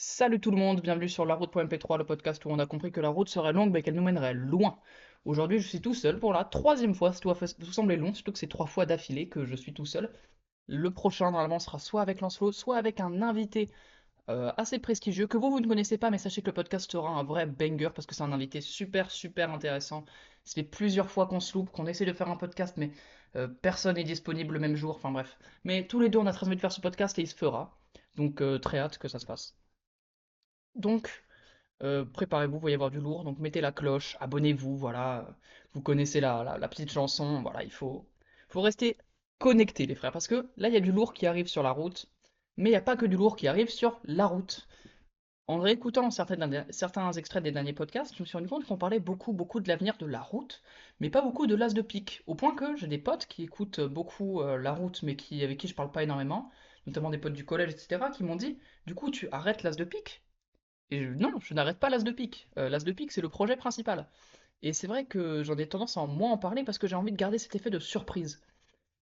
Salut tout le monde, bienvenue sur La Route.mp3, le podcast où on a compris que la route serait longue mais qu'elle nous mènerait loin. Aujourd'hui, je suis tout seul pour la troisième fois, ça doit tout sembler long, surtout que c'est 3 fois d'affilée que je suis tout seul. Le prochain, normalement, sera soit avec Lancelot, soit avec un invité assez prestigieux que vous ne connaissez pas, mais sachez que le podcast sera un vrai banger parce que c'est un invité super, super intéressant. Ça fait plusieurs fois qu'on se loupe, qu'on essaie de faire un podcast, mais personne n'est disponible le même jour, enfin bref. Mais tous les deux, on a très envie de faire ce podcast et il se fera. Donc très hâte que ça se passe. Donc, préparez-vous, il va y avoir du lourd, donc mettez la cloche, abonnez-vous, voilà. Vous connaissez la petite chanson, voilà, faut rester connecté, les frères, parce que là, il y a du lourd qui arrive sur la route, mais il n'y a pas que du lourd qui arrive sur la route. En réécoutant certains extraits des derniers podcasts, je me suis rendu compte qu'on parlait beaucoup, beaucoup de l'avenir de la route, mais pas beaucoup de l'as de pique. Au point que j'ai des potes qui écoutent beaucoup la route, mais avec qui je parle pas énormément, notamment des potes du collège, etc., qui m'ont dit, du coup, tu arrêtes l'as de pique? Non, je n'arrête pas l'As de pique. L'As de pique, c'est le projet principal. Et c'est vrai que j'en ai tendance à moins en parler parce que j'ai envie de garder cet effet de surprise.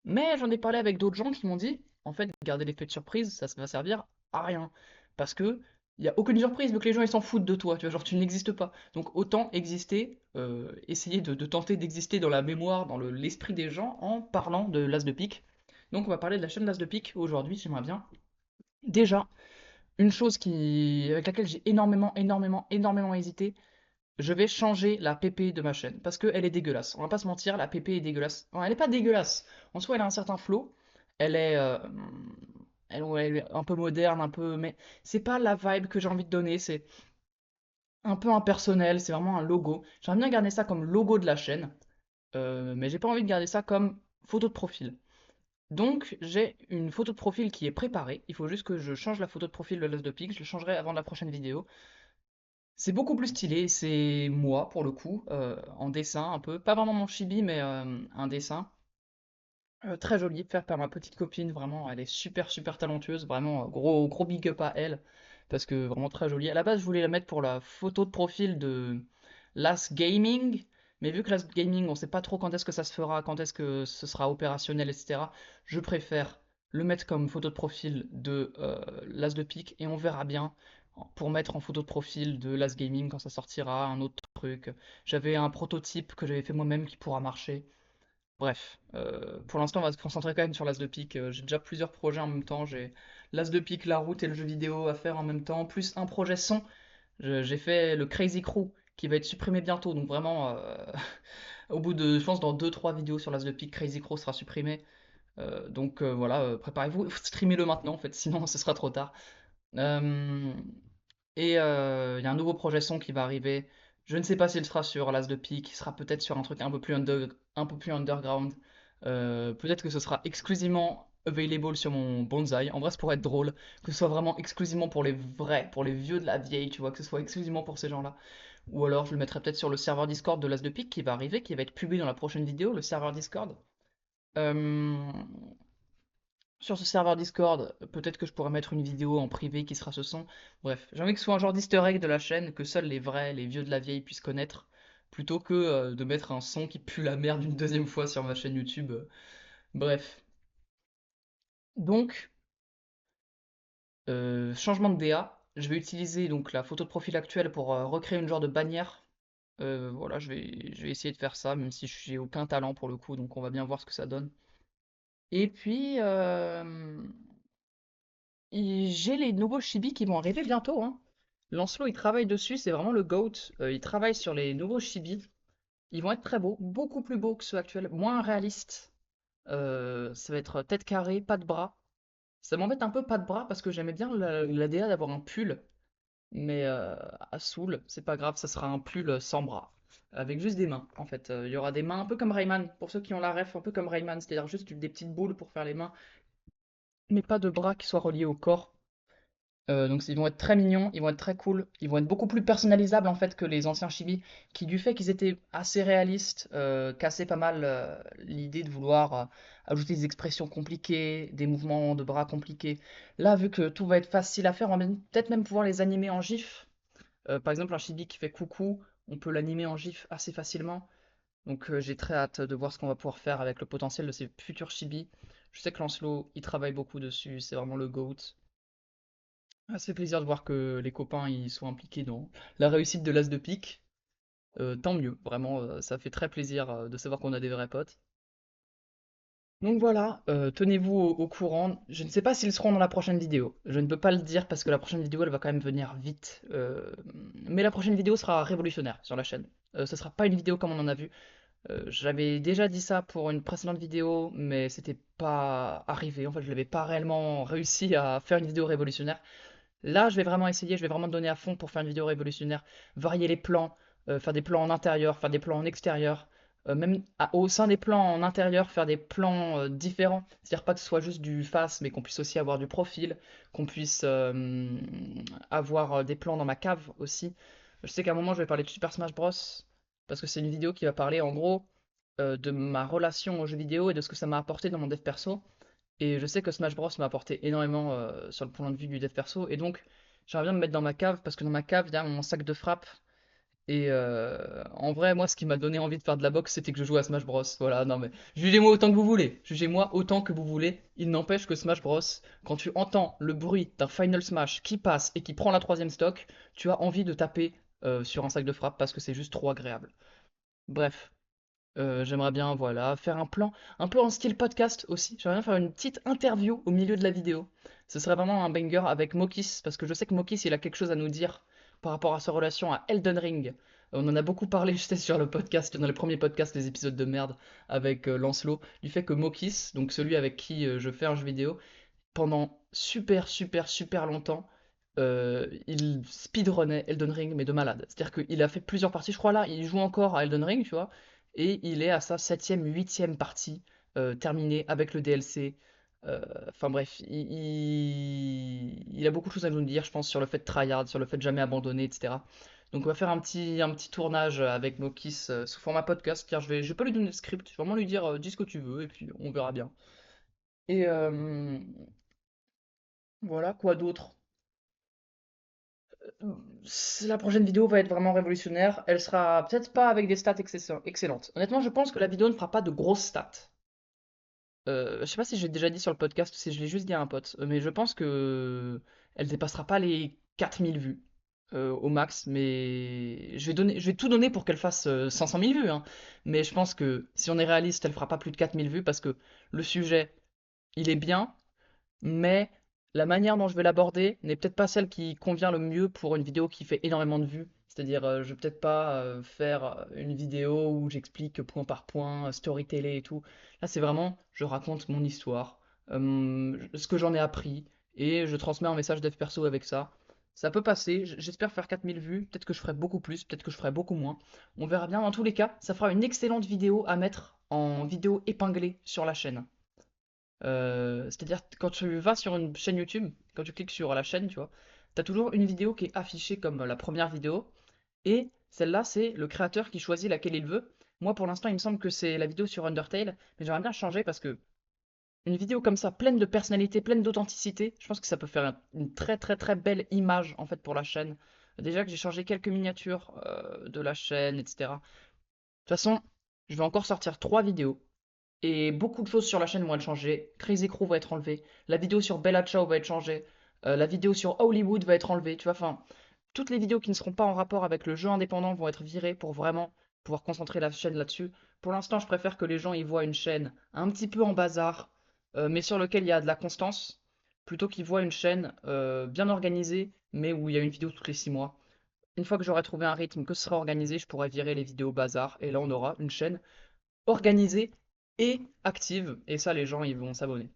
Mais j'en ai parlé avec d'autres gens qui m'ont dit, en fait, garder l'effet de surprise, ça va servir à rien. Parce que il n'y a aucune surprise, vu que les gens ils s'en foutent de toi, tu vois, genre tu n'existes pas. Donc autant exister, essayer de tenter d'exister dans la mémoire, dans l'esprit des gens en parlant de l'As de pique. Donc on va parler de la chaîne l'As de pique aujourd'hui, j'aimerais bien. Déjà, une chose avec laquelle j'ai énormément, énormément, énormément hésité, je vais changer la PP de ma chaîne parce qu'elle est dégueulasse. On va pas se mentir, la PP est dégueulasse. Enfin, elle est pas dégueulasse. En soi, elle a un certain flow. Elle est, euh, ouais, elle est un peu moderne, un peu, mais c'est pas la vibe que j'ai envie de donner. C'est un peu impersonnel. C'est vraiment un logo. J'aimerais bien garder ça comme logo de la chaîne, mais j'ai pas envie de garder ça comme photo de profil. Donc, j'ai une photo de profil qui est préparée. Il faut juste que je change la photo de profil de l'os de pique. Je le changerai avant la prochaine vidéo. C'est beaucoup plus stylé, c'est moi pour le coup, en dessin un peu, pas vraiment mon chibi, mais un dessin très joli, fait par ma petite copine, vraiment, elle est super super talentueuse, vraiment gros gros big up à elle, parce que vraiment très jolie. À la base, je voulais la mettre pour la photo de profil de Last Gaming, mais vu que Last Gaming, on sait pas trop quand est-ce que ça se fera, quand est-ce que ce sera opérationnel, etc., je préfère le mettre comme photo de profil de l'As de pique, et on verra bien pour mettre en photo de profil de Last Gaming quand ça sortira, un autre truc. J'avais un prototype que j'avais fait moi-même qui pourra marcher. Bref, pour l'instant, on va se concentrer quand même sur l'As de pique. J'ai déjà plusieurs projets en même temps. J'ai l'As de pique, la route et le jeu vidéo à faire en même temps, plus un projet son. J'ai fait le Crazy Crew qui va être supprimé bientôt. Donc vraiment, au bout de, je pense, dans deux trois vidéos sur l'As de pique, Crazy Crew sera supprimé. Donc voilà, préparez-vous, streamez-le maintenant en fait, sinon ce sera trop tard. Euh, il y a un nouveau projet son qui va arriver. Je ne sais pas s'il sera sur l'As de pique, il sera peut-être sur un truc un peu plus underground. Peut-être que ce sera exclusivement available sur mon bonsaï. En vrai, ça pourrait être drôle que ce soit vraiment exclusivement pour les vrais, pour les vieux de la vieille, tu vois, que ce soit exclusivement pour ces gens-là. Ou alors je le mettrai peut-être sur le serveur Discord de l'As de pique qui va arriver, qui va être publié dans la prochaine vidéo, le serveur Discord. Euh, Sur ce serveur Discord, peut-être que je pourrais mettre une vidéo en privé qui sera ce son. Bref, j'ai envie que ce soit un genre d'easter egg de la chaîne, que seuls les vrais, les vieux de la vieille puissent connaître, plutôt que de mettre un son qui pue la merde une deuxième fois sur ma chaîne YouTube. Bref. Donc, changement de DA. Je vais utiliser donc la photo de profil actuelle pour recréer une genre de bannière. Voilà, je vais essayer de faire ça, même si j'ai aucun talent pour le coup, donc on va bien voir ce que ça donne. Et puis, j'ai les nouveaux chibis qui vont arriver bientôt, hein. Lancelot, il travaille dessus, c'est vraiment le GOAT. Il travaille sur les nouveaux chibis. Ils vont être très beaux, beaucoup plus beaux que ceux actuels, moins réalistes. Ça va être tête carrée, pas de bras. Ça m'embête un peu pas de bras parce que j'aimais bien la DA d'avoir un pull, mais à Soul, c'est pas grave, ça sera un pull sans bras. Avec juste des mains, en fait. Il y aura des mains un peu comme Rayman, pour ceux qui ont la ref, un peu comme Rayman, c'est-à-dire juste des petites boules pour faire les mains, mais pas de bras qui soient reliés au corps. Donc ils vont être très mignons, ils vont être très cool, ils vont être beaucoup plus personnalisables en fait que les anciens chibi, qui du fait qu'ils étaient assez réalistes, cassaient pas mal l'idée de vouloir ajouter des expressions compliquées, des mouvements de bras compliqués. Là, vu que tout va être facile à faire, on va peut-être même pouvoir les animer en GIF. Par exemple, un chibi qui fait coucou, on peut l'animer en GIF assez facilement. Donc j'ai très hâte de voir ce qu'on va pouvoir faire avec le potentiel de ces futurs chibi. Je sais que Lancelot, il travaille beaucoup dessus, c'est vraiment le GOAT. Ah, ça fait plaisir de voir que les copains ils sont impliqués dans la réussite de l'As de pique. Tant mieux, vraiment, ça fait très plaisir de savoir qu'on a des vrais potes. Donc voilà, tenez-vous au courant. Je ne sais pas s'ils seront dans la prochaine vidéo. Je ne peux pas le dire parce que la prochaine vidéo elle va quand même venir vite. Mais la prochaine vidéo sera révolutionnaire sur la chaîne. Ce sera pas une vidéo comme on en a vu. J'avais déjà dit ça pour une précédente vidéo, mais c'était pas arrivé. En fait, je n'avais pas réellement réussi à faire une vidéo révolutionnaire. Là, je vais vraiment essayer, je vais vraiment me donner à fond pour faire une vidéo révolutionnaire, varier les plans, faire des plans en intérieur, faire des plans en extérieur, même au sein des plans en intérieur, faire des plans différents. C'est-à-dire pas que ce soit juste du face, mais qu'on puisse aussi avoir du profil, qu'on puisse avoir des plans dans ma cave aussi. Je sais qu'à un moment, je vais parler de Super Smash Bros. Parce que c'est une vidéo qui va parler en gros de ma relation aux jeux vidéo et de ce que ça m'a apporté dans mon dev perso. Et je sais que Smash Bros m'a apporté énormément sur le point de vue du dev perso. Et donc, j'aimerais bien me mettre dans ma cave parce que dans ma cave, il y a mon sac de frappe. Et en vrai, moi, ce qui m'a donné envie de faire de la boxe, c'était que je jouais à Smash Bros. Voilà, non mais jugez-moi autant que vous voulez. Jugez-moi autant que vous voulez. Il n'empêche que Smash Bros, quand tu entends le bruit d'un Final Smash qui passe et qui prend la troisième stock, tu as envie de taper sur un sac de frappe parce que c'est juste trop agréable. Bref. J'aimerais bien, voilà, faire un plan un peu en style podcast aussi. J'aimerais bien faire une petite interview au milieu de la vidéo. Ce serait vraiment un banger avec Mokis, parce que je sais que Mokis, il a quelque chose à nous dire par rapport à sa relation à Elden Ring. On en a beaucoup parlé, je sais, sur le podcast, dans les premiers podcasts, les épisodes de merde avec Lancelot, du fait que Mokis, donc celui avec qui je fais un jeu vidéo, pendant super longtemps, il speedrunnait Elden Ring, mais de malade. C'est-à-dire qu'il a fait plusieurs parties, je crois là, il joue encore à Elden Ring, tu vois, et il est à sa septième, huitième partie terminée avec le DLC. Enfin bref, il a beaucoup de choses à nous dire, je pense, sur le fait de tryhard, sur le fait de jamais abandonner, etc. Donc on va faire un petit tournage avec Mokis sous format podcast, car je vais pas lui donner de script, je vais vraiment lui dire dis ce que tu veux, et puis on verra bien. Et voilà, quoi d'autre? La prochaine vidéo va être vraiment révolutionnaire. Elle sera peut-être pas avec des stats excellentes. Honnêtement, je pense que la vidéo ne fera pas de grosses stats. Je sais pas si j'ai déjà dit sur le podcast ou si je l'ai juste dit à un pote, mais je pense que elle dépassera pas les 4000 vues au max. Mais je vais tout donner pour qu'elle fasse 500 000 vues, hein. Mais je pense que si on est réaliste, elle fera pas plus de 4000 vues parce que le sujet, il est bien, mais la manière dont je vais l'aborder n'est peut-être pas celle qui convient le mieux pour une vidéo qui fait énormément de vues. C'est-à-dire, je vais peut-être pas faire une vidéo où j'explique point par point, storytelling et tout. Là, c'est vraiment, je raconte mon histoire, ce que j'en ai appris, et je transmets un message dev perso avec ça. Ça peut passer, j'espère faire 4000 vues, peut-être que je ferai beaucoup plus, peut-être que je ferai beaucoup moins. On verra bien, dans tous les cas, ça fera une excellente vidéo à mettre en vidéo épinglée sur la chaîne. C'est-à-dire, quand tu vas sur une chaîne YouTube, quand tu cliques sur la chaîne, tu vois, t'as toujours une vidéo qui est affichée comme la première vidéo, et celle-là, c'est le créateur qui choisit laquelle il veut. Moi, pour l'instant, il me semble que c'est la vidéo sur Undertale, mais j'aimerais bien changer parce que une vidéo comme ça, pleine de personnalité, pleine d'authenticité, je pense que ça peut faire une très belle image, en fait, pour la chaîne. Déjà que j'ai changé quelques miniatures de la chaîne, etc. De toute façon, je vais encore sortir 3 vidéos. Et beaucoup de choses sur la chaîne vont être changées. Crazy Crew va être enlevé. La vidéo sur Bella Ciao va être changée. La vidéo sur Hollywood va être enlevée. Tu vois, enfin, toutes les vidéos qui ne seront pas en rapport avec le jeu indépendant vont être virées pour vraiment pouvoir concentrer la chaîne là-dessus. Pour l'instant, je préfère que les gens y voient une chaîne un petit peu en bazar, mais sur lequel il y a de la constance, plutôt qu'ils voient une chaîne bien organisée, mais où il y a une vidéo toutes les 6 mois. Une fois que j'aurai trouvé un rythme que ce sera organisé, je pourrai virer les vidéos bazar, et là on aura une chaîne organisée et active, et ça les gens ils vont s'abonner.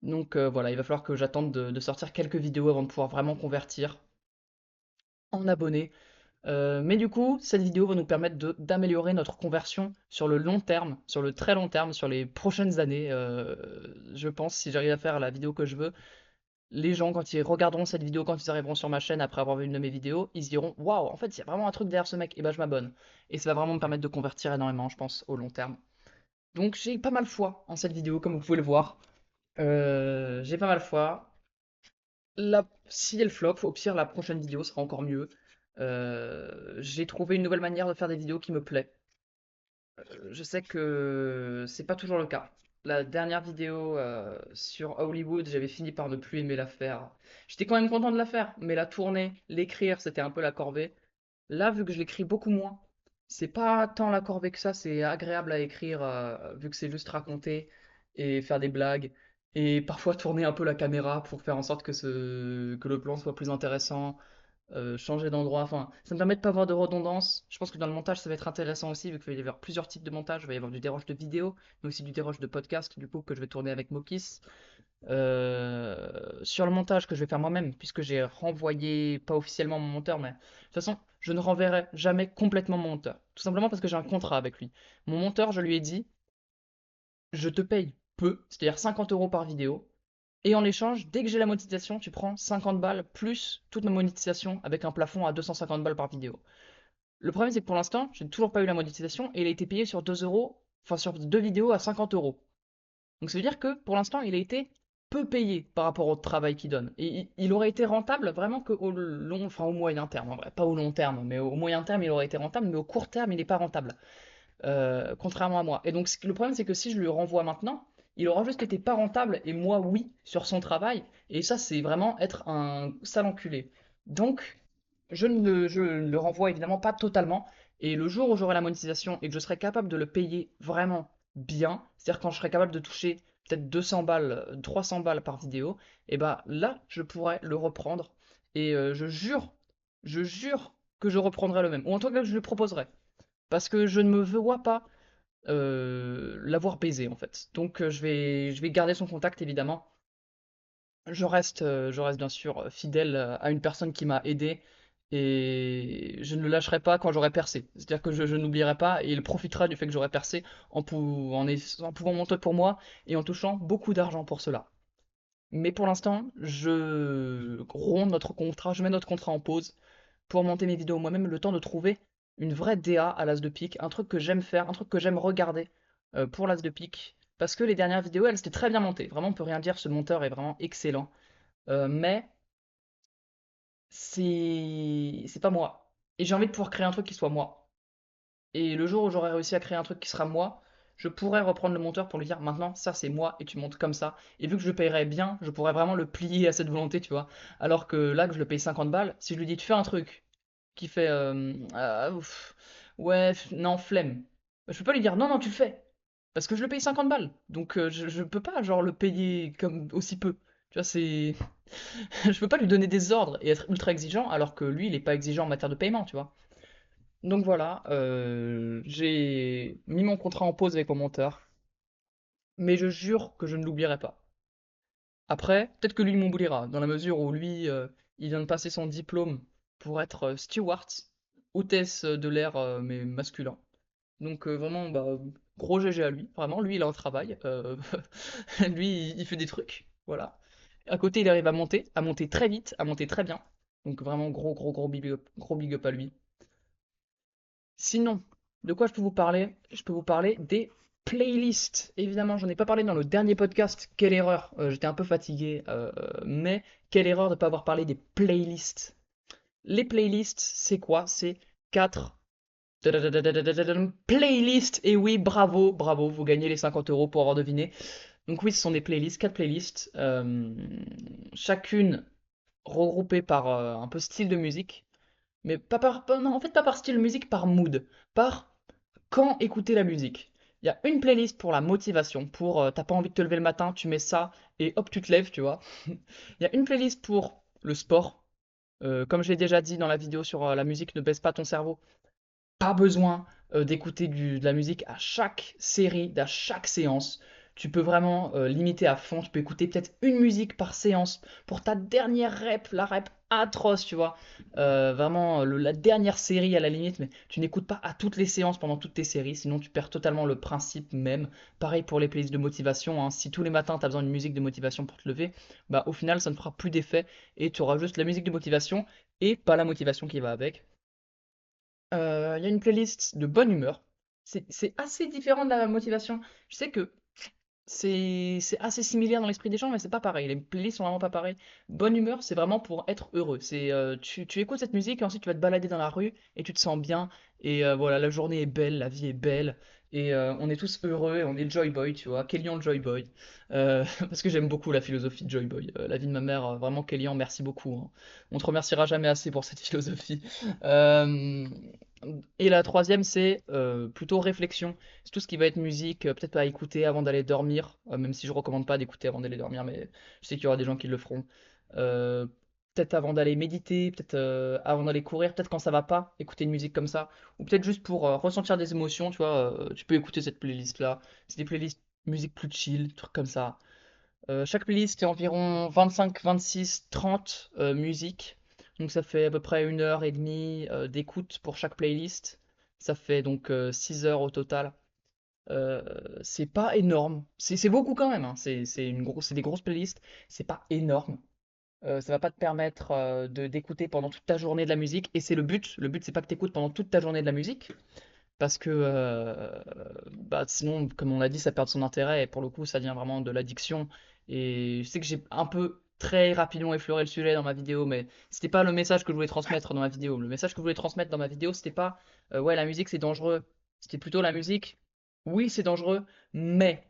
Donc voilà, il va falloir que j'attende de sortir quelques vidéos avant de pouvoir vraiment convertir en abonnés. Mais du coup, cette vidéo va nous permettre d'améliorer notre conversion sur le long terme, sur le très long terme, sur les prochaines années. Je pense, si j'arrive à faire la vidéo que je veux, les gens, quand ils regarderont cette vidéo, quand ils arriveront sur ma chaîne après avoir vu une de mes vidéos, ils se diront waouh, en fait, il y a vraiment un truc derrière ce mec, et ben je m'abonne. Et ça va vraiment me permettre de convertir énormément, je pense, au long terme. Donc j'ai pas mal foi en cette vidéo, comme vous pouvez le voir. J'ai pas mal foi. Si elle flop, au pire, la prochaine vidéo sera encore mieux. J'ai trouvé une nouvelle manière de faire des vidéos qui me plaît. Je sais que c'est pas toujours le cas. la dernière vidéo sur Hollywood, j'avais fini par ne plus aimer la faire. J'étais quand même content de la faire, mais la tourner, l'écrire, c'était un peu la corvée. Là, vu que je l'écris beaucoup moins, c'est pas tant la corvée que ça, c'est agréable à écrire, vu que c'est juste raconter et faire des blagues, et parfois tourner un peu la caméra pour faire en sorte que le plan soit plus intéressant, changer d'endroit, enfin, ça me permet de pas avoir de redondance. Je pense que dans le montage, ça va être intéressant aussi, vu qu'il va y avoir plusieurs types de montage. Il va y avoir du déroche de vidéo, mais aussi du déroche de podcast, du coup, que je vais tourner avec Mokis. Sur le montage que je vais faire moi-même, puisque j'ai renvoyé, pas officiellement mon monteur, mais de toute façon, je ne renverrai jamais complètement mon monteur. Tout simplement parce que j'ai un contrat avec lui. Mon monteur, je lui ai dit, je te paye peu, c'est-à-dire 50 euros par vidéo, et en échange, dès que j'ai la monétisation, tu prends 50 balles plus toute ma monétisation avec un plafond à 250 balles par vidéo. Le problème, c'est que pour l'instant, j'ai toujours pas eu la monétisation et il a été payé sur 2 euros, enfin sur deux vidéos à 50 euros. Donc ça veut dire que pour l'instant, il a été peu payé par rapport au travail qu'il donne. Et il aurait été rentable vraiment qu'au long, enfin au moyen terme, en vrai, pas au long terme, mais au moyen terme, il aurait été rentable, mais au court terme, il n'est pas rentable, contrairement à moi. Et donc le problème, c'est que si je lui renvoie maintenant, il aura juste été pas rentable et moi, oui, sur son travail. Et ça, c'est vraiment être un sale enculé. Donc, je ne le renvoie évidemment pas totalement. Et le jour où j'aurai la monétisation et que je serai capable de le payer vraiment bien, c'est-à-dire quand je serai capable de toucher peut-être 200 balles, 300 balles par vidéo, et bah là, je pourrai le reprendre. Et je jure que je reprendrai le même. Ou en tout cas, que je le proposerai. Parce que je ne me vois pas l'avoir baisé en fait. Donc je vais garder son contact évidemment. Je reste bien sûr fidèle à une personne qui m'a aidé et je ne le lâcherai pas quand j'aurai percé. C'est-à-dire que je n'oublierai pas et il profitera du fait que j'aurai percé en pouvant monter pour moi et en touchant beaucoup d'argent pour cela. Mais pour l'instant, je romps notre contrat, je mets notre contrat en pause pour monter mes vidéos moi-même, le temps de trouver une vraie DA à l'as de pique, un truc que j'aime faire, un truc que j'aime regarder pour l'as de pique. Parce que les dernières vidéos, elles étaient très bien montées. Vraiment, on peut rien dire, ce monteur est vraiment excellent. Mais c'est pas moi. Et j'ai envie de pouvoir créer un truc qui soit moi. Et le jour où j'aurai réussi à créer un truc qui sera moi, je pourrais reprendre le monteur pour lui dire maintenant ça c'est moi et tu montes comme ça. Et vu que je le payerais bien, je pourrais vraiment le plier à cette volonté, tu vois. Alors que là que je le paye 50 balles, si je lui dis tu fais un truc qui fait ouais, non, flemme. Je peux pas lui dire non, non, tu le fais. Parce que je le paye 50 balles. Donc je peux pas genre le payer comme aussi peu. Tu vois, c'est. Je peux pas lui donner des ordres et être ultra exigeant alors que lui, il est pas exigeant en matière de paiement, tu vois. Donc voilà, j'ai mis mon contrat en pause avec mon monteur, mais je jure que je ne l'oublierai pas. Après, peut-être que lui m'oubliera, dans la mesure où lui, il vient de passer son diplôme pour être steward, hôtesse de l'air, mais masculin. Donc vraiment, bah, gros GG à lui, vraiment, lui il a un travail, lui il fait des trucs, voilà. À côté il arrive à monter très vite, à monter très bien. Donc vraiment gros big up à lui. Sinon, de quoi je peux vous parler? Je peux vous parler des playlists. Évidemment, j'en ai pas parlé dans le dernier podcast. Quelle erreur! J'étais un peu fatigué, mais quelle erreur de ne pas avoir parlé des playlists. Les playlists, c'est quoi? C'est 4 playlists. Et oui, bravo, bravo, vous gagnez les 50 euros pour avoir deviné. Donc oui, ce sont des playlists, 4 playlists, chacune regroupée par un peu style de musique. Mais non, en fait, pas par style musique, par mood. Par quand écouter la musique. Il y a une playlist pour la motivation, pour t'as pas envie de te lever le matin, tu mets ça et hop, tu te lèves, tu vois. Il y a une playlist pour le sport. Comme je l'ai déjà dit dans la vidéo sur la musique ne baisse pas ton cerveau, pas besoin d'écouter de la musique à chaque série, à chaque séance. Tu peux vraiment limiter à fond. Tu peux écouter peut-être une musique par séance pour ta dernière rep, la rep atroce, tu vois. Vraiment la dernière série à la limite, mais tu n'écoutes pas à toutes les séances pendant toutes tes séries, sinon tu perds totalement le principe même. Pareil pour les playlists de motivation, hein. Si tous les matins tu as besoin d'une musique de motivation pour te lever, bah au final ça ne fera plus d'effet et tu auras juste la musique de motivation et pas la motivation qui va avec. Il y a une playlist de bonne humeur. C'est assez différent de la motivation. Je sais que c'est assez similaire dans l'esprit des gens, mais c'est pas pareil. Les playlists sont vraiment pas pareilles. Bonne humeur, c'est vraiment pour être heureux. Tu écoutes cette musique et ensuite tu vas te balader dans la rue et tu te sens bien. Et voilà, la journée est belle, la vie est belle. et on est tous heureux et on est Joy Boy, tu vois, Kélian le Joy Boy. Parce que j'aime beaucoup la philosophie de Joy Boy. La vie de ma mère, vraiment Kélian, merci beaucoup, hein. On te remerciera jamais assez pour cette philosophie. Euh, et la troisième, c'est plutôt réflexion. C'est tout ce qui va être musique, peut-être pas à écouter avant d'aller dormir, même si je recommande pas d'écouter avant d'aller dormir, mais je sais qu'il y aura des gens qui le feront. Euh, Peut-être avant d'aller méditer, peut-être avant d'aller courir, peut-être quand ça va pas, écouter une musique comme ça, ou peut-être juste pour ressentir des émotions, tu vois, tu peux écouter cette playlist-là. C'est des playlists musique plus chill, trucs comme ça. Chaque playlist est environ 25, 26, 30 musiques. Donc ça fait à peu près 1 heure et demie d'écoute pour chaque playlist. Ça fait donc 6 heures au total. Euh, c'est pas énorme. C'est beaucoup quand même, hein. C'est des grosses playlists. C'est pas énorme. Ça va pas te permettre d'écouter pendant toute ta journée de la musique. Et c'est le but. Le but, c'est pas que tu écoutes pendant toute ta journée de la musique. Parce que bah, sinon, comme on l'a dit, ça perd son intérêt et pour le coup, ça devient vraiment de l'addiction. Et je sais que j'ai un peu très rapidement effleuré le sujet dans ma vidéo, mais c'était pas le message que je voulais transmettre dans ma vidéo. Le message que je voulais transmettre dans ma vidéo, c'était pas ouais, la musique c'est dangereux. C'était plutôt la musique, oui, c'est dangereux, mais.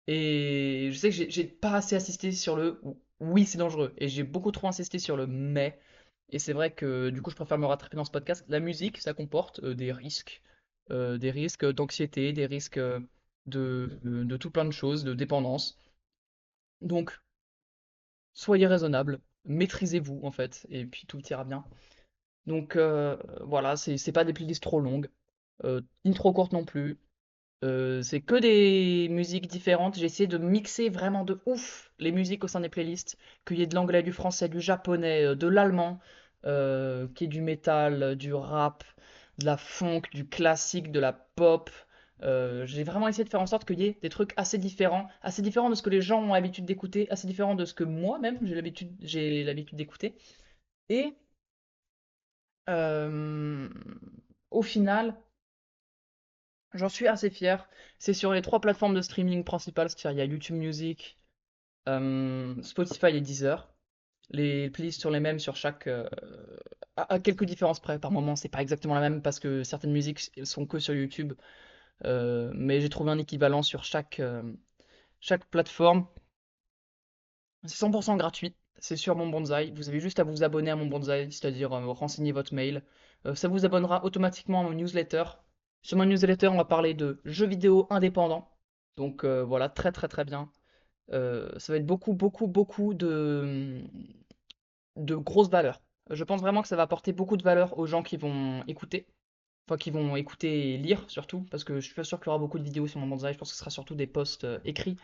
Et je sais que j'ai pas assez insisté sur le oui, c'est dangereux. Et j'ai beaucoup trop insisté sur le mais. Et c'est vrai que du coup, je préfère me rattraper dans ce podcast. La musique, ça comporte des risques d'anxiété, des risques de tout plein de choses, de dépendance. Donc, soyez raisonnable, maîtrisez-vous en fait, et puis tout ira bien. Donc voilà, c'est pas des playlists trop longues, ni trop courtes non plus. C'est que des musiques différentes. J'ai essayé de mixer vraiment de ouf les musiques au sein des playlists. Qu'il y ait de l'anglais, du français, du japonais, de l'allemand, qu'il y ait du métal, du rap, de la funk, du classique, de la pop. J'ai vraiment essayé de faire en sorte qu'il y ait des trucs assez différents de ce que les gens ont l'habitude d'écouter, assez différents de ce que moi-même j'ai l'habitude d'écouter. Et euh, au final, j'en suis assez fier. C'est sur les trois plateformes de streaming principales, c'est-à-dire il y a YouTube Music, Spotify et Deezer. Les playlists sont les mêmes sur chaque, à quelques différences près. Par moment, c'est pas exactement la même parce que certaines musiques elles sont que sur YouTube, mais j'ai trouvé un équivalent sur chaque plateforme. C'est 100% gratuit. C'est sur mon Bonzai. Vous avez juste à vous abonner à mon Bonzai, c'est-à-dire renseigner votre mail. Ça vous abonnera automatiquement à mon newsletter. Sur ma newsletter, on va parler de jeux vidéo indépendants. Donc voilà, très très très bien. Ça va être beaucoup beaucoup beaucoup de grosses valeurs. Je pense vraiment que ça va apporter beaucoup de valeur aux gens qui vont écouter. Enfin, qui vont écouter et lire surtout, parce que je suis pas sûr qu'il y aura beaucoup de vidéos sur mon Bonzai. Je pense que ce sera surtout des posts écrits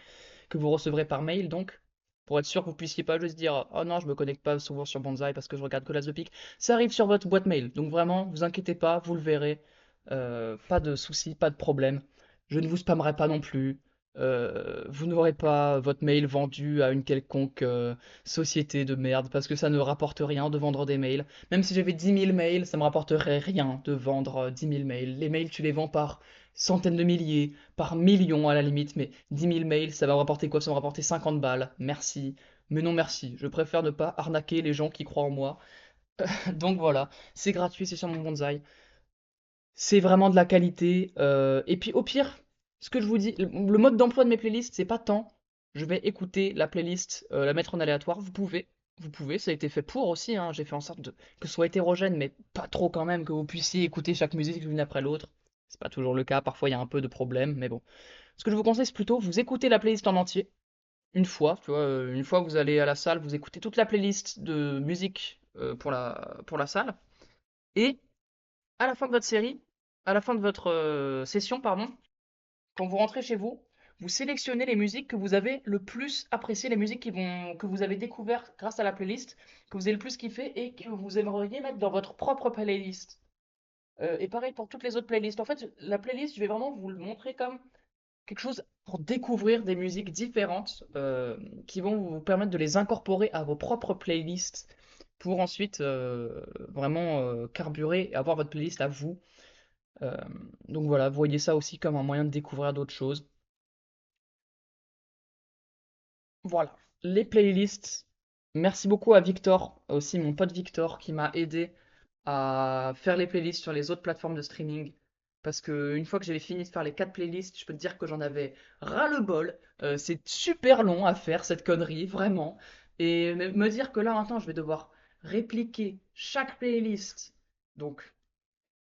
que vous recevrez par mail, donc, pour être sûr que vous puissiez pas juste dire oh non, je me connecte pas souvent sur Banzai parce que je regarde que la The Peak. Ça arrive sur votre boîte mail, donc vraiment, vous inquiétez pas, vous le verrez. Pas de soucis, pas de problème. Je ne vous spammerai pas non plus. Vous n'aurez pas votre mail vendu à une quelconque société de merde parce que ça ne rapporte rien de vendre des mails. Même si j'avais 10 000 mails, ça me rapporterait rien de vendre 10 000 mails. Les mails, tu les vends par centaines de milliers, par millions à la limite, mais 10 000 mails, ça va me rapporter quoi? Ça va me rapporter 50 balles, merci. Mais non merci, je préfère ne pas arnaquer les gens qui croient en moi. Donc voilà, c'est gratuit, c'est sur mon Bonzai. C'est vraiment de la qualité. Et puis au pire, ce que je vous dis, le mode d'emploi de mes playlists, c'est pas tant. Je vais écouter la playlist, la mettre en aléatoire. Vous pouvez, ça a été fait pour aussi, hein. J'ai fait en sorte que ce soit hétérogène, mais pas trop quand même, que vous puissiez écouter chaque musique l'une après l'autre. C'est pas toujours le cas, parfois il y a un peu de problème, mais bon. Ce que je vous conseille, c'est plutôt vous écoutez la playlist en entier, une fois, tu vois, une fois que vous allez à la salle, vous écoutez toute la playlist de musique pour la salle, et à la fin de votre série, à la fin de votre session, pardon, quand vous rentrez chez vous, vous sélectionnez les musiques que vous avez le plus appréciées, les musiques que vous avez découvertes grâce à la playlist, que vous avez le plus kiffé et que vous aimeriez mettre dans votre propre playlist. Et pareil pour toutes les autres playlists. En fait, la playlist, je vais vraiment vous le montrer comme quelque chose pour découvrir des musiques différentes qui vont vous permettre de les incorporer à vos propres playlists pour ensuite vraiment carburer et avoir votre playlist à vous. Euh, donc voilà, voyez ça aussi comme un moyen de découvrir d'autres choses. Voilà, les playlists. Merci beaucoup à Victor, aussi mon pote Victor, qui m'a aidé à faire les playlists sur les autres plateformes de streaming. Parce que une fois que j'avais fini de faire les 4 playlists, je peux te dire que j'en avais ras-le-bol. C'est super long à faire cette connerie, vraiment. Et me dire que là maintenant je vais devoir répliquer chaque playlist, donc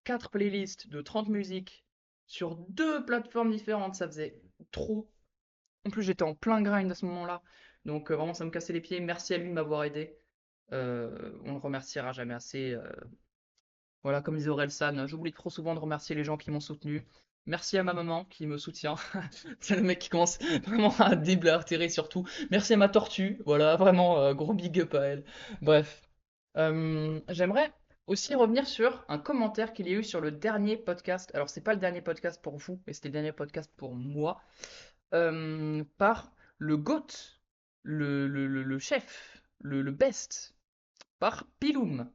4 playlists de 30 musiques sur 2 plateformes différentes, ça faisait trop. En plus j'étais en plein grind à ce moment-là, donc vraiment ça me cassait les pieds. Merci à lui de m'avoir aidé. On le remerciera jamais assez. Voilà, comme disait Orelsan, j'oublie trop souvent de remercier les gens qui m'ont soutenu. Merci à ma maman qui me soutient. C'est le mec qui commence vraiment à déblatérer surtout. Merci à ma tortue. Voilà, vraiment gros big up à elle. Bref. J'aimerais aussi revenir sur un commentaire qu'il y a eu sur le dernier podcast. Alors, c'est pas le dernier podcast pour vous, mais c'était le dernier podcast pour moi. Par le GOAT, le chef, le best, par Piloum.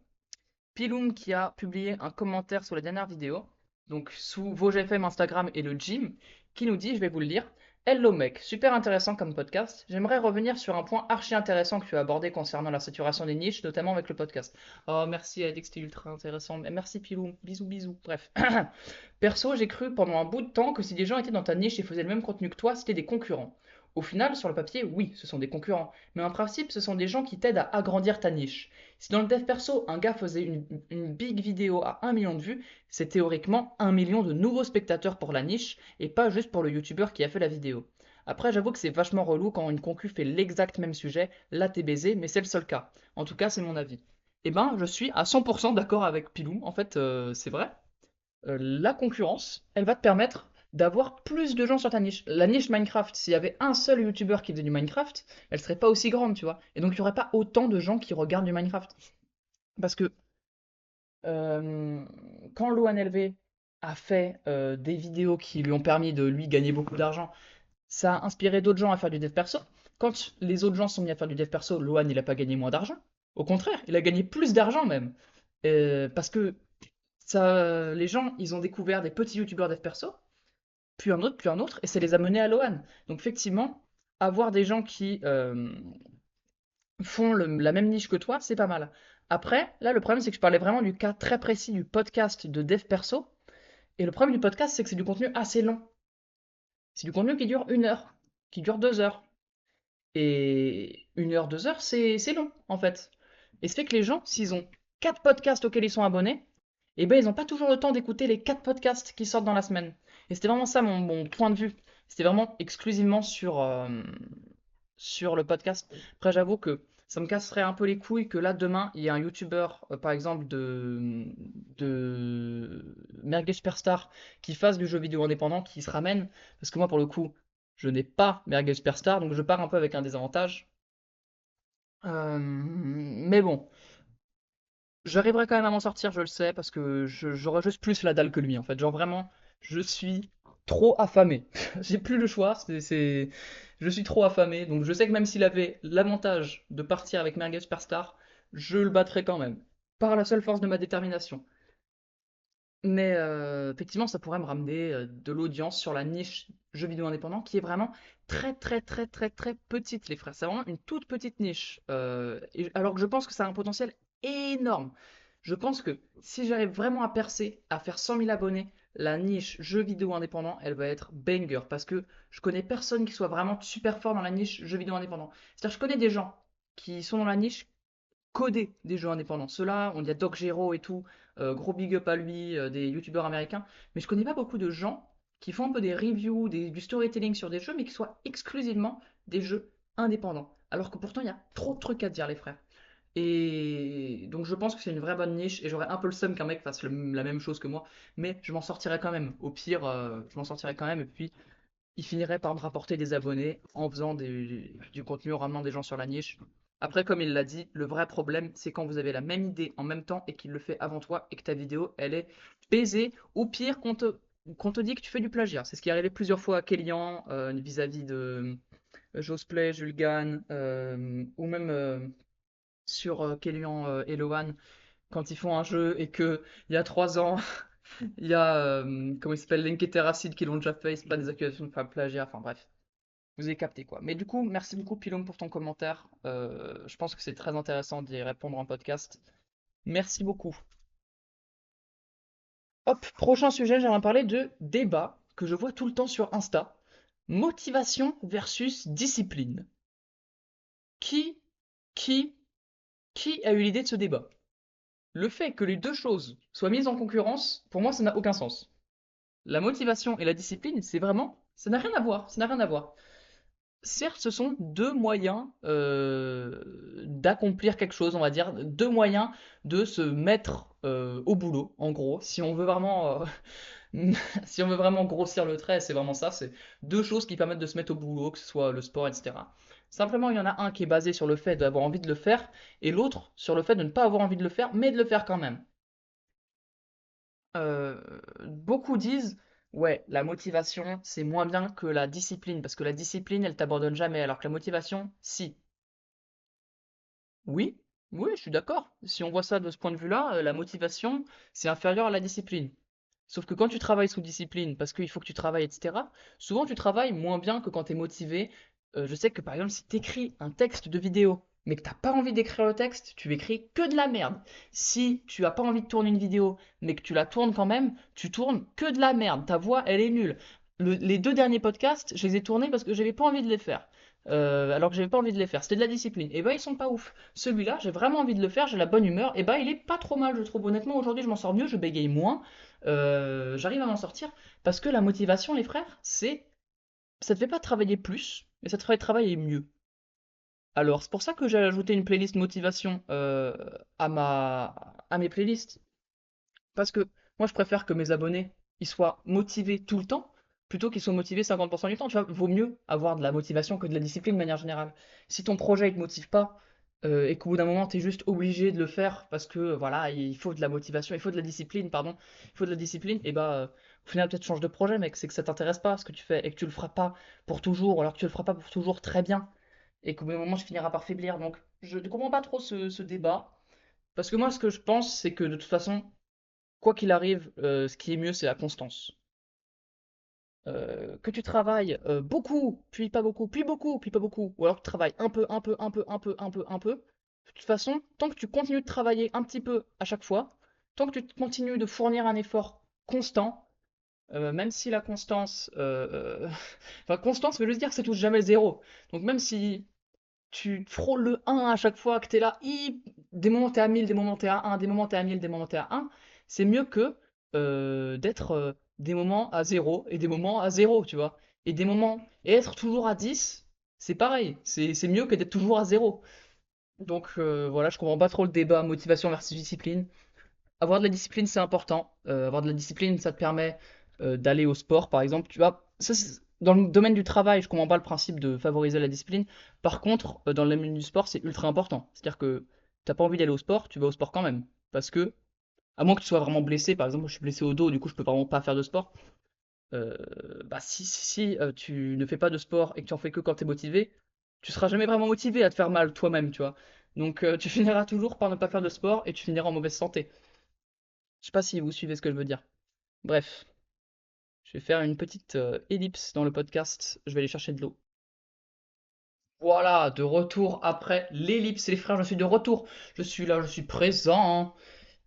Piloum qui a publié un commentaire sur la dernière vidéo, donc sous vos GFM Instagram et le gym, qui nous dit, je vais vous le lire: Hello mec, super intéressant comme podcast. J'aimerais revenir sur un point archi intéressant que tu as abordé concernant la saturation des niches, notamment avec le podcast. Oh merci, elle a dit que c'était ultra intéressant. Merci Piloum, bisous bisous. Bref. Perso, j'ai cru pendant un bout de temps que si des gens étaient dans ta niche et faisaient le même contenu que toi, c'était des concurrents. Au final, sur le papier, oui, ce sont des concurrents, mais en principe, ce sont des gens qui t'aident à agrandir ta niche. Si dans le dev perso, un gars faisait une big vidéo à 1 million de vues, c'est théoriquement 1 million de nouveaux spectateurs pour la niche et pas juste pour le youtubeur qui a fait la vidéo. Après, j'avoue que c'est vachement relou quand une concu fait l'exact même sujet, là t'es baisé, mais c'est le seul cas. En tout cas, c'est mon avis. Eh ben, je suis à 100% d'accord avec Pilou, en fait, c'est vrai. La concurrence, elle va te permettre d'avoir plus de gens sur ta niche. La niche Minecraft, s'il y avait un seul YouTuber qui faisait du Minecraft, elle serait pas aussi grande, tu vois. Et donc il n'y aurait pas autant de gens qui regardent du Minecraft. Parce que euh, quand l'ONLV a fait des vidéos qui lui ont permis de lui gagner beaucoup d'argent, ça a inspiré d'autres gens à faire du dev perso. Quand les autres gens sont mis à faire du dev perso, Loan il a pas gagné moins d'argent. Au contraire, il a gagné plus d'argent même. Parce que ça, les gens, ils ont découvert des petits youtubeurs dev perso, puis un autre, et ça les a menés à Loan. Donc effectivement, avoir des gens qui font la même niche que toi, c'est pas mal. Après, là, le problème, c'est que je parlais vraiment du cas très précis du podcast de dev perso. Et le problème du podcast, c'est que c'est du contenu assez long. C'est du contenu qui dure 1 heure, qui dure 2 heures. Et 1 heure, 2 heures, c'est long, en fait. Et ce fait que les gens, s'ils ont 4 podcasts auxquels ils sont abonnés, eh ben, ils n'ont pas toujours le temps d'écouter les 4 podcasts qui sortent dans la semaine. Et c'était vraiment ça mon point de vue. C'était vraiment exclusivement sur le podcast. Après, j'avoue que ça me casserait un peu les couilles que là, demain, il y a un YouTuber, par exemple, de Merguez Superstar, qui fasse du jeu vidéo indépendant, qui se ramène. Parce que moi, pour le coup, je n'ai pas Merguez Superstar, donc je pars un peu avec un désavantage. Mais bon, j'arriverai quand même à m'en sortir, je le sais, parce que j'aurai juste plus la dalle que lui, en fait. Genre vraiment, je suis trop affamé. J'ai plus le choix, je suis trop affamé. Donc je sais que même s'il avait l'avantage de partir avec Merguez Superstar, je le battrais quand même. Par la seule force de ma détermination. Mais effectivement, ça pourrait me ramener de l'audience sur la niche jeux vidéo indépendant qui est vraiment très très très très très petite, les frères. C'est vraiment une toute petite niche. Alors que je pense que ça a un potentiel énorme. Je pense que si j'arrive vraiment à percer, à faire 100 000 abonnés, la niche jeux vidéo indépendant, elle va être banger. Parce que je connais personne qui soit vraiment super fort dans la niche jeux vidéo indépendant. C'est-à-dire, je connais des gens qui sont dans la niche coder des jeux indépendants. Ceux-là, on y a Doc Gero et tout, gros big up à lui, des youtubeurs américains. Mais je connais pas beaucoup de gens qui font un peu des reviews, du storytelling sur des jeux, mais qui soient exclusivement des jeux indépendants. Alors que pourtant, il y a trop de trucs à dire, les frères. Et donc je pense que c'est une vraie bonne niche, et j'aurais un peu le seum qu'un mec fasse la même chose que moi, mais je m'en sortirais quand même. Au pire, je m'en sortirais quand même, et puis il finirait par me rapporter des abonnés en faisant du contenu, en ramenant des gens sur la niche. Après, comme il l'a dit, le vrai problème, c'est quand vous avez la même idée en même temps et qu'il le fait avant toi et que ta vidéo, elle est baisée, ou pire, qu'on te dit que tu fais du plagiat. C'est ce qui est arrivé plusieurs fois à Kélian, vis-à-vis de Josplay, Julgan, ou même sur Kélian et Loan, quand ils font un jeu et que il y a 3 ans, il y a, comment il s'appelle, Link et Terracid qui l'ont déjà fait, c'est pas des accusations de plagiat, enfin bref. Vous avez capté quoi. Mais du coup, merci beaucoup Pilum pour ton commentaire. Je pense que c'est très intéressant d'y répondre en podcast. Merci beaucoup. Hop, prochain sujet, j'aimerais parler de débat que je vois tout le temps sur Insta. Motivation versus discipline. Qui, qui, qui a eu l'idée de ce débat? Le fait que les deux choses soient mises en concurrence, pour moi, ça n'a aucun sens. La motivation et la discipline, c'est vraiment, ça n'a rien à voir, ça n'a rien à voir. Certes, ce sont deux moyens d'accomplir quelque chose, on va dire, deux moyens de se mettre au boulot, en gros. Si on veut vraiment, si on veut vraiment grossir le trait, c'est vraiment ça, c'est deux choses qui permettent de se mettre au boulot, que ce soit le sport, etc. Simplement, il y en a un qui est basé sur le fait d'avoir envie de le faire, et l'autre sur le fait de ne pas avoir envie de le faire, mais de le faire quand même. Euh, Beaucoup disent, ouais, la motivation, c'est moins bien que la discipline, parce que la discipline, elle t'abandonne jamais, alors que la motivation, si. Oui, oui, je suis d'accord. Si on voit ça de ce point de vue-là, la motivation, c'est inférieur à la discipline. Sauf que quand tu travailles sous discipline, parce qu'il faut que tu travailles, etc., souvent tu travailles moins bien que quand tu es motivé. Je sais que par exemple, si tu écris un texte de vidéo, mais que t'as pas envie d'écrire le texte, tu écris que de la merde. Si tu as pas envie de tourner une vidéo, mais que tu la tournes quand même, tu tournes que de la merde. Ta voix, elle est nulle. Les deux derniers podcasts, je les ai tournés parce que j'avais pas envie de les faire. Alors que j'avais pas envie de les faire. C'était de la discipline. Et bah, ils sont pas ouf. Celui-là, j'ai vraiment envie de le faire, j'ai la bonne humeur. Et bah, il est pas trop mal, je trouve. Honnêtement, aujourd'hui, je m'en sors mieux, je bégaye moins. J'arrive à m'en sortir parce que la motivation, les frères, ça te fait pas travailler plus, mais ça te fait travailler mieux. Alors, c'est pour ça que j'ai ajouté une playlist motivation à mes playlists. Parce que moi, je préfère que mes abonnés ils soient motivés tout le temps plutôt qu'ils soient motivés 50% du temps. Tu vois, vaut mieux avoir de la motivation que de la discipline de manière générale. Si ton projet ne te motive pas et qu'au bout d'un moment, tu es juste obligé de le faire parce que voilà, il faut de la motivation, il faut de la discipline, pardon, il faut de la discipline, et bah au final, peut-être change de projet, mec. C'est que ça t'intéresse pas ce que tu fais et que tu le feras pas pour toujours, ou alors que tu le feras pas pour toujours très bien et qu'au bout d'un moment, tu finiras par faiblir. Donc, je ne comprends pas trop ce débat. Parce que moi, ce que je pense, c'est que de toute façon, quoi qu'il arrive, ce qui est mieux, c'est la constance. Que tu travailles beaucoup, puis pas beaucoup, puis beaucoup, puis pas beaucoup, ou alors que tu travailles un peu, un peu, un peu, un peu, un peu, un peu, de toute façon, tant que tu continues de travailler un petit peu à chaque fois, tant que tu continues de fournir un effort constant, même si la constance, enfin constance veut juste dire que ça touche jamais le zéro. Donc même si tu frôles le 1 à chaque fois que tu es là, des moments t'es à 1000, des moments t'es à 1, des moments t'es à 1000, des moments t'es à 1, c'est mieux que d'être des moments à 0 et des moments à 0, tu vois. Et être toujours à 10, c'est pareil, c'est mieux que d'être toujours à 0. Donc voilà, je comprends pas trop le débat motivation versus discipline. Avoir de la discipline, c'est important. Avoir de la discipline, ça te permet d'aller au sport, par exemple. Tu vois, dans le domaine du travail, je comprends pas le principe de favoriser la discipline. Par contre, dans le domaine du sport, c'est ultra important. C'est-à-dire que t'as pas envie d'aller au sport, tu vas au sport quand même. Parce que, à moins que tu sois vraiment blessé, par exemple, moi, je suis blessé au dos, du coup, je peux vraiment pas faire de sport. Euh, Bah, si tu ne fais pas de sport et que tu en fais que quand t'es motivé, tu seras jamais vraiment motivé à te faire mal toi-même, tu vois. Donc, tu finiras toujours par ne pas faire de sport et tu finiras en mauvaise santé. Je sais pas si vous suivez ce que je veux dire. Bref, je vais faire une petite ellipse dans le podcast. Je vais aller chercher de l'eau. Voilà, de retour après l'ellipse. Les frères, je suis de retour. Je suis là, je suis présent.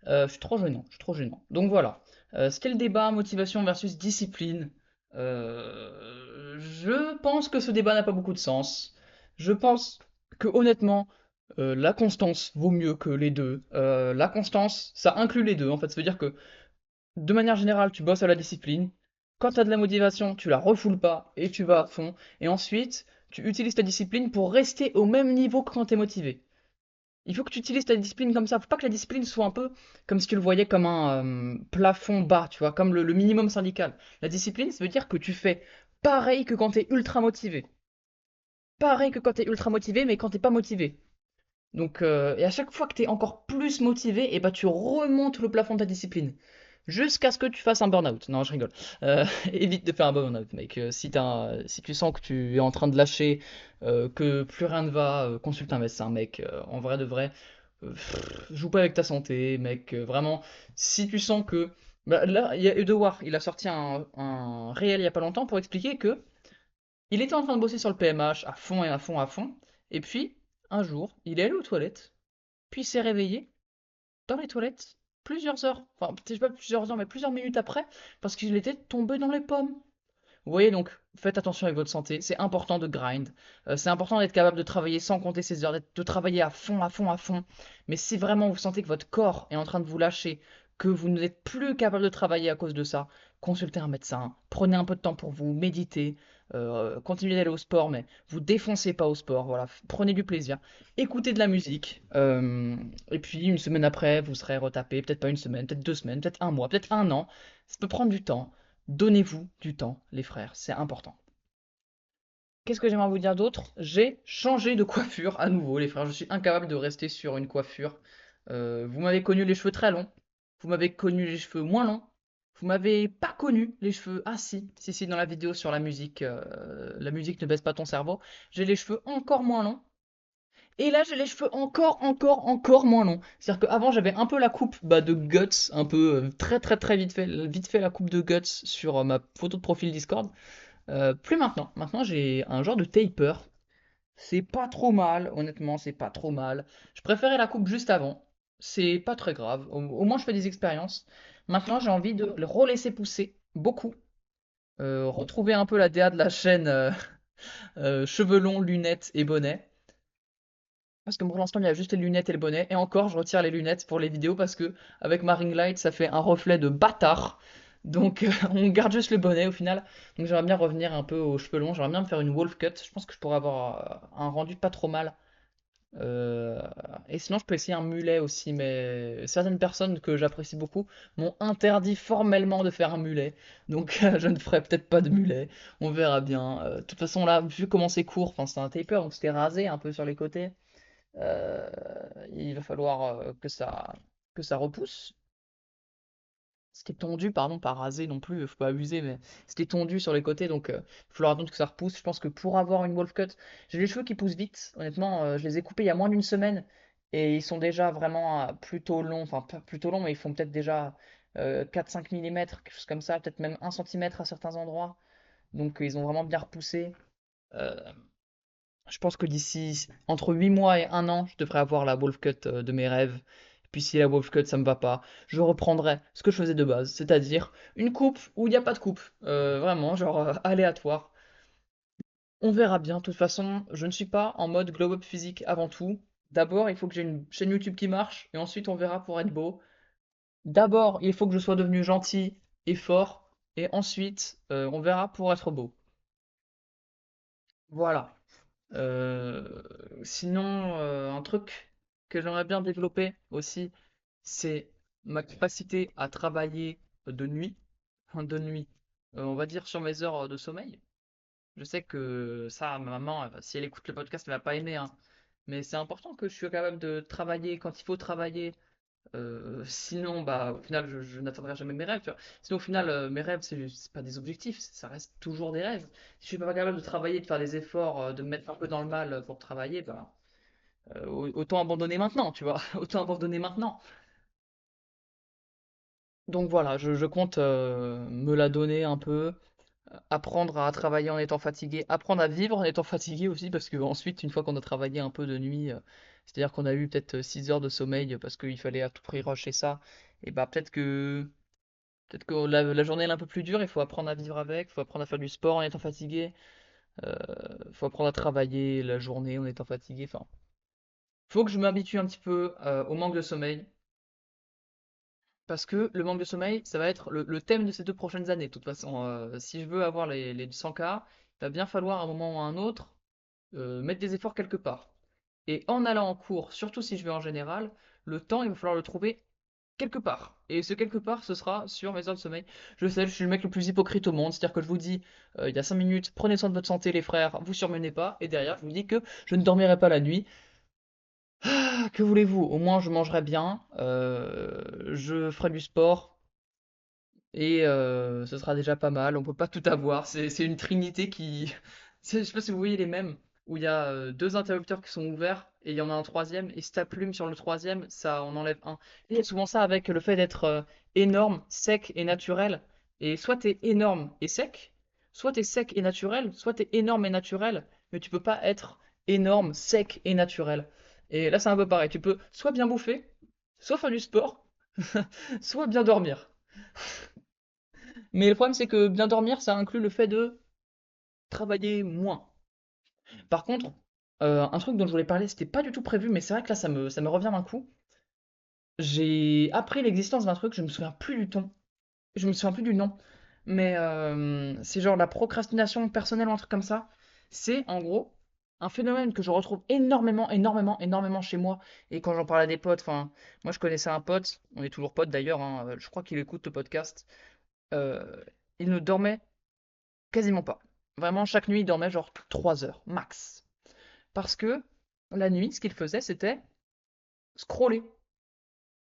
Je suis trop gênant, je suis trop gênant. Donc voilà. C'était le débat motivation versus discipline. Je pense que ce débat n'a pas beaucoup de sens. Je pense que honnêtement, la constance vaut mieux que les deux. La constance, ça inclut les deux. En fait, ça veut dire que de manière générale, tu bosses à la discipline. Quand tu as de la motivation, tu la refoules pas et tu vas à fond. Et ensuite, tu utilises ta discipline pour rester au même niveau que quand tu es motivé. Il faut que tu utilises ta discipline comme ça. Faut pas que la discipline soit un peu comme si tu le voyais comme un plafond bas, tu vois, comme le minimum syndical. La discipline, ça veut dire que tu fais pareil que quand tu es ultra motivé. Pareil que quand tu es ultra motivé, mais quand t'es pas motivé. Donc, et à chaque fois que tu es encore plus motivé, et bah, tu remontes le plafond de ta discipline. Jusqu'à ce que tu fasses un burn-out. Non, je rigole. Évite de faire un burn-out, mec. Si tu sens que tu es en train de lâcher, que plus rien ne va, consulte un médecin, mec. En vrai de vrai, joue pas avec ta santé, mec. Vraiment, si tu sens que. Bah, là, il y a Edouard, il a sorti un réel il y a pas longtemps pour expliquer que il était en train de bosser sur le PMH à fond et à fond à fond. Et puis, un jour, il est allé aux toilettes. Puis il s'est réveillé dans les toilettes. plusieurs heures, enfin peut-être pas plusieurs heures, mais plusieurs minutes après, parce qu'il était tombé dans les pommes. Vous voyez donc, faites attention avec votre santé, c'est important de grind, c'est important d'être capable de travailler sans compter ses heures, de travailler à fond, à fond, à fond. Mais si vraiment vous sentez que votre corps est en train de vous lâcher, que vous n'êtes plus capable de travailler à cause de ça, consultez un médecin, prenez un peu de temps pour vous, méditez, continuez d'aller au sport, mais vous défoncez pas au sport, voilà, prenez du plaisir, écoutez de la musique, et puis une semaine après, vous serez retapé, peut-être pas une semaine, peut-être 2 semaines, peut-être un mois, peut-être un an, ça peut prendre du temps. Donnez-vous du temps, les frères, c'est important. Qu'est-ce que j'aimerais vous dire d'autre? J'ai changé de coiffure à nouveau, les frères. Je suis incapable de rester sur une coiffure. Vous m'avez connu les cheveux très longs. Vous m'avez connu les cheveux moins longs. Vous m'avez pas connu les cheveux. Ah si, si, si, dans la vidéo sur la musique ne baisse pas ton cerveau. J'ai les cheveux encore moins longs. Et là, j'ai les cheveux encore moins longs. C'est-à-dire qu'avant, j'avais un peu la coupe de Guts, un peu très, très, très vite fait la coupe de Guts sur ma photo de profil Discord. Plus maintenant. Maintenant, j'ai un genre de taper. C'est pas trop mal, honnêtement, c'est pas trop mal. Je préférais la coupe juste avant. C'est pas très grave. Au moins, je fais des expériences. Maintenant, j'ai envie de le relaisser pousser beaucoup. Retrouver un peu la DA de la chaîne cheveux longs, lunettes et bonnet. Parce que pour l'instant, il y a juste les lunettes et le bonnet. Et encore, je retire les lunettes pour les vidéos parce que avec ma ring light, ça fait un reflet de bâtard. Donc, on garde juste le bonnet au final. Donc, j'aimerais bien revenir un peu aux cheveux longs. J'aimerais bien me faire une wolf cut. Je pense que je pourrais avoir un rendu pas trop mal. Euh, Et sinon, je peux essayer un mulet aussi. Mais certaines personnes que j'apprécie beaucoup m'ont interdit formellement de faire un mulet. Donc, je ne ferai peut-être pas de mulet. On verra bien. De toute façon, là, vu comment c'est court, enfin, c'est un taper, donc c'était rasé un peu sur les côtés. Euh, il va falloir que ça repousse. C'était tondu, pardon, pas rasé non plus, faut pas abuser, mais c'était tondu sur les côtés, donc il va falloir attendre que ça repousse. Je pense que pour avoir une wolf cut, j'ai les cheveux qui poussent vite. Honnêtement, je les ai coupés il y a moins d'une semaine et ils sont déjà vraiment plutôt longs, enfin pas plutôt longs, mais ils font peut-être déjà 4-5 mm, quelque chose comme ça, peut-être même 1 cm à certains endroits. Donc ils ont vraiment bien repoussé. Euh, Je pense que d'ici entre 8 mois et un an, je devrais avoir la wolf cut de mes rêves. Puis si la wolf cut ça me va pas, je reprendrai ce que je faisais de base, c'est-à-dire une coupe où il n'y a pas de coupe. Vraiment, genre aléatoire. On verra bien. De toute façon, je ne suis pas en mode glow up physique avant tout. D'abord, il faut que j'ai une chaîne YouTube qui marche, et ensuite on verra pour être beau. D'abord, il faut que je sois devenu gentil et fort, et ensuite on verra pour être beau. Voilà. Euh, Sinon, un truc que j'aimerais bien développer aussi, c'est ma capacité à travailler de nuit, enfin, de nuit, on va dire sur mes heures de sommeil. Je sais que ça, ma maman, si elle écoute le podcast, elle va pas aimer, hein. Mais c'est important que je sois capable de travailler quand il faut travailler. Sinon, bah, au final, je n'atteindrai jamais mes rêves, tu vois. Sinon, au final, mes rêves, c'est pas des objectifs, ça reste toujours des rêves. Si je suis pas capable de travailler, de faire des efforts, de me mettre un peu dans le mal pour travailler, bah, autant abandonner maintenant, tu vois. Autant abandonner maintenant. Donc voilà, je compte me la donner un peu, apprendre à travailler en étant fatigué, apprendre à vivre en étant fatigué aussi, parce que ensuite, une fois qu'on a travaillé un peu de nuit, c'est-à-dire qu'on a eu peut-être 6 heures de sommeil parce qu'il fallait à tout prix rusher ça, et bah peut-être que la journée elle est un peu plus dure, il faut apprendre à vivre avec, il faut apprendre à faire du sport en étant fatigué, il faut apprendre à travailler la journée en étant fatigué, enfin, faut que je m'habitue un petit peu au manque de sommeil. Parce que le manque de sommeil, ça va être le thème de ces 2 prochaines années. De toute façon, si je veux avoir les 100K, il va bien falloir à un moment ou à un autre mettre des efforts quelque part. Et en allant en cours, surtout si je vais en général, le temps, il va falloir le trouver quelque part. Et ce quelque part, ce sera sur mes heures de sommeil. Je sais, je suis le mec le plus hypocrite au monde. C'est-à-dire que je vous dis, il y a 5 minutes, prenez soin de votre santé, les frères, vous surmenez pas. Et derrière, je vous dis que je ne dormirai pas la nuit. Ah, que voulez-vous? Au moins, je mangerai bien, je ferai du sport. Et ce sera déjà pas mal. On peut pas tout avoir. C'est une trinité qui. Je sais pas si vous voyez les mêmes, où il y a deux interrupteurs qui sont ouverts et il y en a un troisième. Et si t'appuies sur le troisième, ça en enlève un. Et il y a souvent ça avec le fait d'être énorme, sec et naturel. Et soit t'es énorme et sec, soit t'es sec et naturel, soit t'es énorme et naturel. Mais tu peux pas être énorme, sec et naturel. Et là, c'est un peu pareil. Tu peux soit bien bouffer, soit faire du sport, soit bien dormir. Mais le problème, c'est que bien dormir, ça inclut le fait de travailler moins. Par contre, un truc dont je voulais parler, c'était pas du tout prévu, mais c'est vrai que là, ça me revient d'un coup. J'ai appris l'existence d'un truc, je me souviens plus du ton, je me souviens plus du nom, mais c'est genre la procrastination personnelle ou un truc comme ça. C'est en gros un phénomène que je retrouve énormément, énormément, énormément chez moi. Et quand j'en parle à des potes, enfin, moi je connaissais un pote, on est toujours potes d'ailleurs, hein, je crois qu'il écoute le podcast. euh, il ne dormait quasiment pas. Vraiment, chaque nuit, il dormait genre 3 heures, max. Parce que la nuit, ce qu'il faisait, c'était scroller.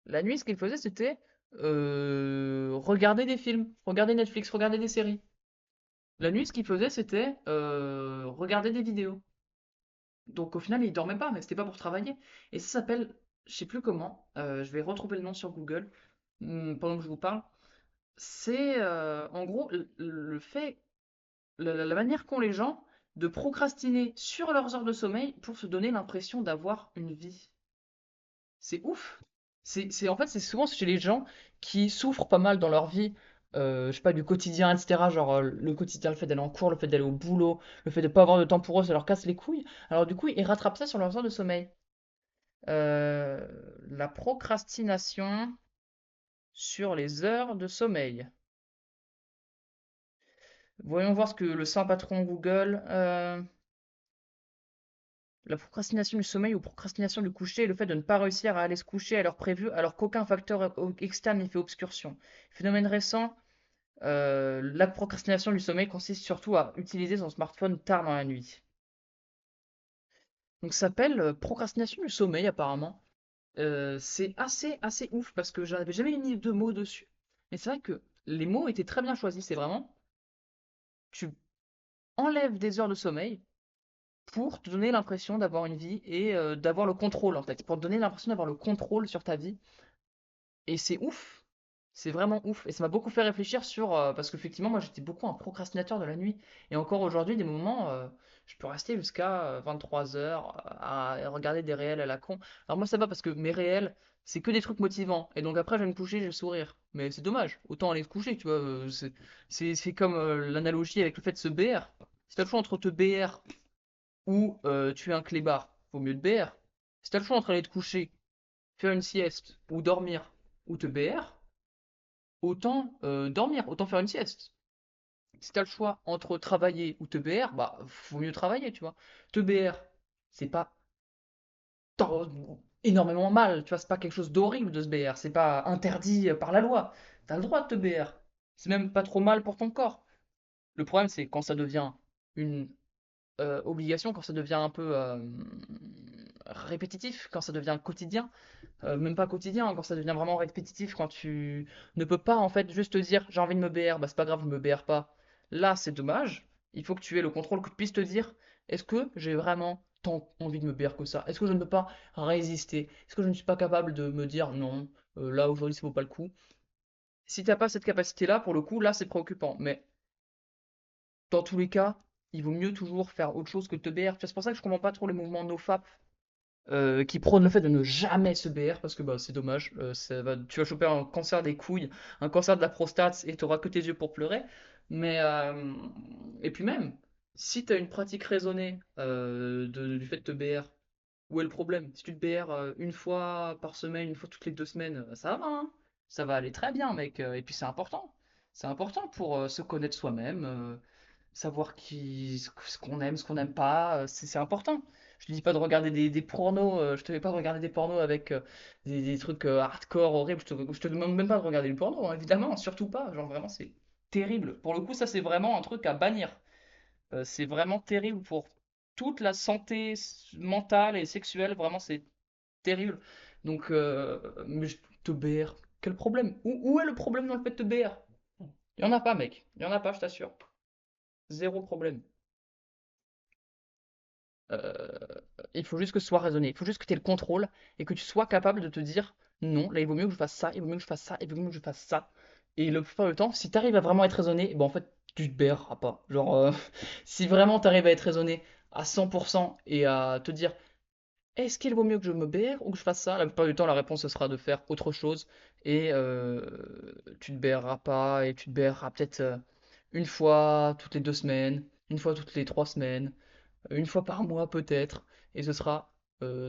La nuit, ce qu'il faisait, c'était regarder des films, regarder Netflix, regarder des séries. La nuit, ce qu'il faisait, c'était regarder des vidéos. Donc au final, il dormait pas, mais c'était pas pour travailler. Et ça s'appelle, je sais plus comment, je vais retrouver le nom sur Google pendant que je vous parle. C'est en gros le fait, la manière qu'ont les gens de procrastiner sur leurs heures de sommeil pour se donner l'impression d'avoir une vie. C'est ouf. En fait, c'est souvent chez les gens qui souffrent pas mal dans leur vie, je sais pas, du quotidien, etc. Genre le quotidien, le fait d'aller en cours, le fait d'aller au boulot, le fait de pas avoir de temps pour eux, ça leur casse les couilles. Alors du coup, ils rattrapent ça sur leurs heures de sommeil. Euh, la procrastination sur les heures de sommeil. Voyons voir ce que le saint patron Google. La procrastination du sommeil ou procrastination du coucher est le fait de ne pas réussir à aller se coucher à l'heure prévue alors qu'aucun facteur externe n'y fait obstruction. Phénomène récent, la procrastination du sommeil consiste surtout à utiliser son smartphone tard dans la nuit. Donc ça s'appelle procrastination du sommeil apparemment. C'est assez ouf parce que j'avais jamais mis de mots dessus. Mais c'est vrai que les mots étaient très bien choisis. C'est vraiment, tu enlèves des heures de sommeil pour te donner l'impression d'avoir une vie et d'avoir le contrôle en fait, pour te donner l'impression d'avoir le contrôle sur ta vie. Et c'est ouf. C'est vraiment ouf. Et ça m'a beaucoup fait réfléchir sur. Parce qu'effectivement, moi, j'étais beaucoup un procrastinateur de la nuit. Et encore aujourd'hui, des moments, je peux rester jusqu'à 23 heures à regarder des réels à la con. Alors, moi, ça va parce que mes réels, c'est que des trucs motivants. Et donc, après, je vais me coucher, je vais sourire. Mais c'est dommage. Autant aller se coucher, tu vois. C'est comme l'analogie avec le fait de se BR. Si t'as le choix entre te BR ou tu es un clébard, vaut mieux te BR. Si t'as le choix entre aller te coucher, faire une sieste ou dormir ou te BR, autant dormir, autant faire une sieste. Si t'as le choix entre travailler ou te BR, bah faut mieux travailler, tu vois. Te BR, c'est pas énormément mal, tu vois, c'est pas quelque chose d'horrible de se BR, c'est pas interdit par la loi. T'as le droit de te BR. C'est même pas trop mal pour ton corps. Le problème, c'est quand ça devient une obligation, quand ça devient un peu répétitif, quand ça devient quotidien. Même pas quotidien, hein, quand ça devient vraiment répétitif, quand tu ne peux pas en fait juste te dire j'ai envie de me BR, bah c'est pas grave, je me BR pas. Là, c'est dommage. Il faut que tu aies le contrôle, que tu puisses te dire est-ce que j'ai vraiment tant envie de me BR que ça? Est-ce que je ne peux pas résister? Est-ce que je ne suis pas capable de me dire non, là aujourd'hui ça vaut pas le coup? Si t'as pas cette capacité-là, pour le coup, là c'est préoccupant. Mais dans tous les cas, il vaut mieux toujours faire autre chose que te BR. Tu vois, c'est pour ça que je comprends pas trop les mouvements NoFap qui prône le fait de ne jamais se BR parce que bah, c'est dommage. Tu vas choper un cancer des couilles, un cancer de la prostate et tu n'auras que tes yeux pour pleurer. Mais, et puis même, si tu as une pratique raisonnée du fait de te BR, où est le problème? Si tu te BR une fois par semaine, une fois toutes les 2 semaines, ça va, hein. Ça va aller très bien, mec. Et puis c'est important. C'est important pour se connaître soi-même, savoir ce qu'on aime, ce qu'on n'aime pas, c'est important. Je te dis pas de regarder des pornos, je te dis pas de regarder des pornos avec des trucs hardcore, horribles, je te demande même pas de regarder le porno, hein, évidemment, surtout pas, genre vraiment c'est terrible. Pour le coup, ça c'est vraiment un truc à bannir. C'est vraiment terrible pour toute la santé mentale et sexuelle, vraiment c'est terrible. Donc, mais te BR, quel problème? Où est le problème dans le fait de te BR? Il y en a pas, mec, il y en a pas, je t'assure. Zéro problème. Euh, il faut juste que ce soit raisonné. Il faut juste que tu aies le contrôle et que tu sois capable de te dire non, là il vaut mieux que je fasse ça, il vaut mieux que je fasse ça, il vaut mieux que je fasse ça. Et le plupart du temps, si tu arrives à vraiment être raisonné, ben en fait, tu te berreras pas. Genre, si vraiment tu arrives à être raisonné à 100% et à te dire est-ce qu'il vaut mieux que je me BR ou que je fasse ça? La plupart du temps, la réponse ce sera de faire autre chose et tu te BReras pas et tu te BReras peut-être une fois toutes les 2 semaines, une fois toutes les 3 semaines, une fois par mois peut-être, et ce sera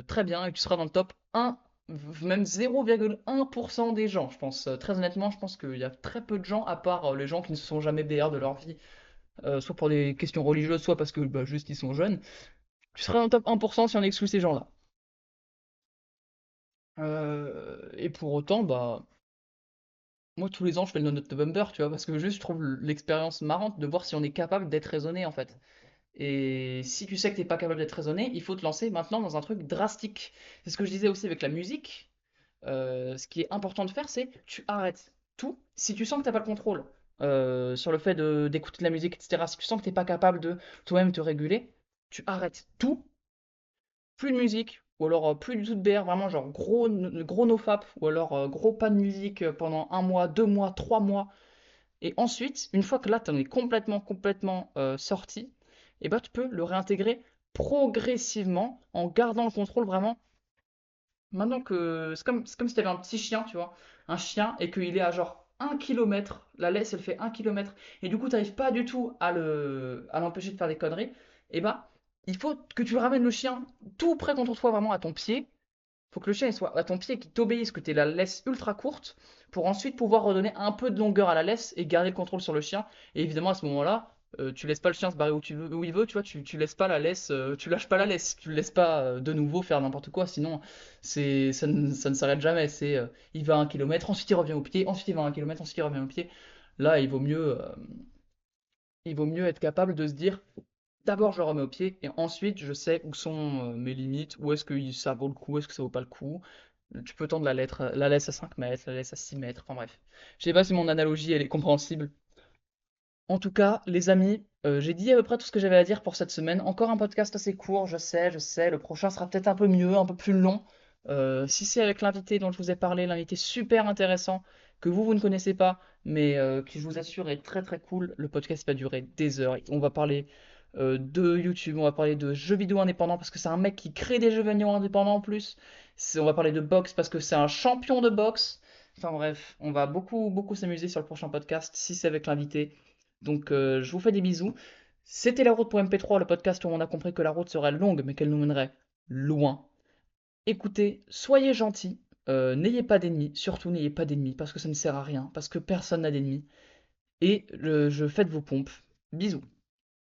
très bien et tu seras dans le top 1, même 0,1% des gens, je pense. Très honnêtement, je pense qu'il y a très peu de gens, à part les gens qui ne se sont jamais BR de leur vie, soit pour des questions religieuses, soit parce que bah, juste ils sont jeunes. Tu seras dans le top 1% si on exclut ces gens-là. Et pour autant, bah, moi tous les ans je fais le No Not November, tu vois, parce que juste je trouve l'expérience marrante de voir si on est capable d'être raisonné en fait. Et si tu sais que t'es pas capable d'être raisonné, il faut te lancer maintenant dans un truc drastique. C'est ce que je disais aussi avec la musique. Ce qui est important de faire, c'est tu arrêtes tout. Si tu sens que t'as pas le contrôle sur le fait d'écouter de la musique, etc., si tu sens que t'es pas capable de toi-même te réguler, tu arrêtes tout, plus de musique, ou alors plus du tout de BR, vraiment genre gros nofap, ou alors gros pas de musique pendant 1 mois, 2 mois, 3 mois. Et ensuite, une fois que là, tu en es complètement sorti, et bah, tu peux le réintégrer progressivement en gardant le contrôle vraiment. Maintenant que c'est comme si tu avais un petit chien, tu vois, un chien, et qu'il est à genre 1 km, la laisse elle fait 1 km, et du coup tu n'arrives pas du tout à l'empêcher de faire des conneries, et bah il faut que tu ramènes le chien tout près contre toi, vraiment à ton pied. Faut que le chien il soit à ton pied, qu'il t'obéisse, que tu aies la laisse ultra courte, pour ensuite pouvoir redonner un peu de longueur à la laisse et garder le contrôle sur le chien. Et évidemment, à ce moment-là, tu laisses pas le chien se barrer où il veut, tu vois, tu laisses pas la laisse, tu lâches pas la laisse, tu le laisses pas de nouveau faire n'importe quoi, sinon ça ne s'arrête jamais. Il va à 1 km, ensuite il revient au pied, ensuite il va à 1 km, ensuite il revient au pied. Là, il vaut mieux être capable de se dire, d'abord je le remets au pied et ensuite je sais où sont mes limites, où est-ce que ça vaut le coup, est-ce que ça vaut pas le coup. Tu peux tendre la laisse à 5 mètres, la laisse à 6 mètres, enfin bref. Je sais pas si mon analogie elle est compréhensible. En tout cas, les amis, j'ai dit à peu près tout ce que j'avais à dire pour cette semaine. Encore un podcast assez court, je sais. Le prochain sera peut-être un peu mieux, un peu plus long. Si c'est avec l'invité dont je vous ai parlé, l'invité super intéressant, que vous ne connaissez pas, mais qui je vous assure est très très cool, le podcast va durer des heures. On va parler de YouTube, on va parler de jeux vidéo indépendants parce que c'est un mec qui crée des jeux vidéo indépendants en plus. On va parler de boxe parce que c'est un champion de boxe. Enfin bref, on va beaucoup beaucoup s'amuser sur le prochain podcast si c'est avec l'invité. Donc je vous fais des bisous. C'était La Route pour MP3, le podcast où on a compris que la route serait longue mais qu'elle nous mènerait loin. Écoutez, soyez gentils, n'ayez pas d'ennemis, surtout n'ayez pas d'ennemis parce que ça ne sert à rien, parce que personne n'a d'ennemis. Et je faites vos pompes. Bisous.